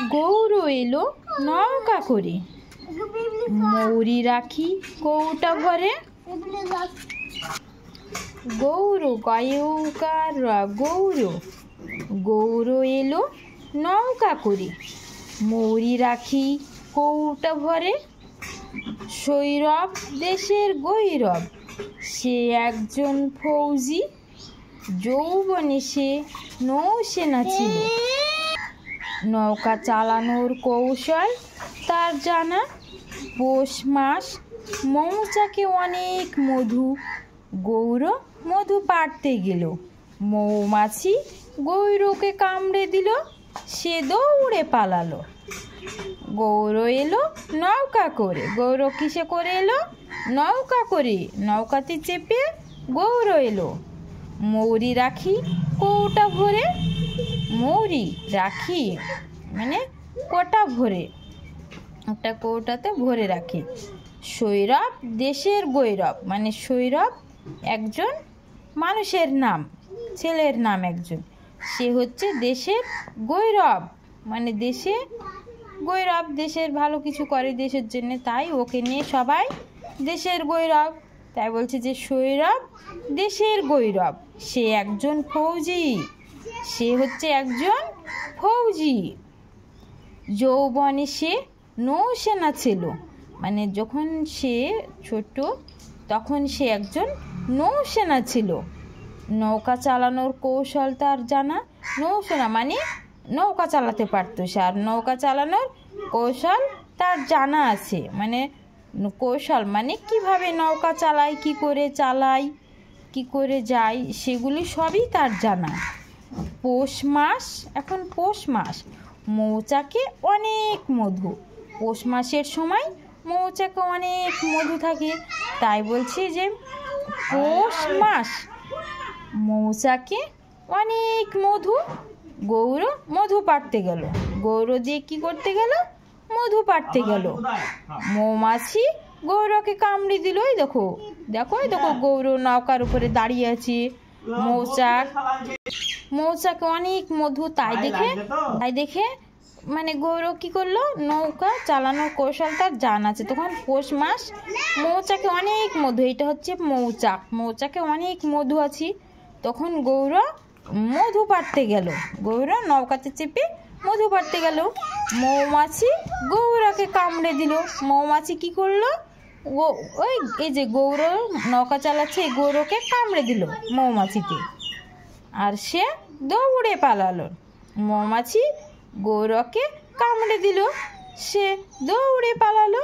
গৌর এলো নৌকা করে, মৌরি রাখি কৌটা ভরে। গৌর গায়ুকার গৌর, গৌর এলো নৌকা করে, মৌরি রাখি কৌটা ভরে। সৌরভ দেশের গৈরব, সে একজন ফৌজি, যৌবনে সে নৌসেনা ছিল। নৌকা চালানোর কৌশল তার জানা, পৌষ মাস মৌচাকে অনেক মধু। গৌর মধু পাড়তে গেল, মৌমাছি গৌরকে কামড়ে দিল, সে দৌড়ে পালালো। গৌর এলো নৌকা করে, গৌর কিসে করে এলো? নৌকা করে। নৌকাতে চেপে গৌর এলো। মৌরি রাখি কৌটা ভরে, মৌরি রাখি মানে কটা ভরে, একটা কৌটাতে ভরে রাখে। সৌরভ দেশের গৈরব, মানে সৌরভ একজন মানুষের নাম, ছেলের নাম একজন, সে হচ্ছে দেশের গৈরব, মানে দেশে গৈরব, দেশের ভালো কিছু করে দেশের জন্য, তাই ওকে নিয়ে সবাই দেশের গৈরব। তাই বলছে যে সৌরভ দেশের গৈরব, সে একজন ফৌজি, সে হচ্ছে একজন ফৌজি। যৌবনে সে নৌসেনা ছিল, মানে যখন সে ছোট তখন সে একজন নৌসেনা ছিল। নৌকা চালানোর কৌশল তার জানা, নৌসেনা মানে নৌকা চালাতে পারতো সে, আর নৌকা চালানোর কৌশল তার জানা আছে, মানে কৌশল মানে কিভাবে নৌকা চালায়, কি করে চালায়, কি করে যায়, সেগুলি সবই তার জানা। পৌষ মাস, এখন পৌষ মাস, মৌচাকে অনেক মধু। পৌষ মাসের সময় মৌচাকে অনেক মধু থাকে, তাই বলছি যে পৌষ মাস মৌচাকে অনেক মধু। গৌর মধু পাড়তে গেল, গৌর দিয়ে কি করতে গেল? মধু পাড়তে গেল। মৌমাছি গৌরকে কামড়ে দিল। ওই দেখো দেখো দেখো, গৌর নৌকার উপরে দাঁড়িয়ে আছে, মৌচাকে অনেক মধু, তাই দেখে মানে গৌর কি করলো? নৌকা চালানোর কৌশল তার জানা আছে। তখন পৌষ মাস, মৌচাকে অনেক মধু, এটা হচ্ছে মৌচাক, মৌচাকে অনেক মধু আছে। তখন গৌর মধু পাড়তে গেল, গৌর নৌকাতে চেপে মধু পাড়তে গেল। মৌমাছি গৌরকে কামড়ে দিল। মৌমাছি কি করলো? ওই এই যে গৌর নৌকা চালাচ্ছে, গৌরকে কামড়ে দিল মৌমাছিতে, আর সে দৌড়ে পালালো। মৌমাছি গৌরকে কামড়ে দিল, সে দৌড়ে পালালো।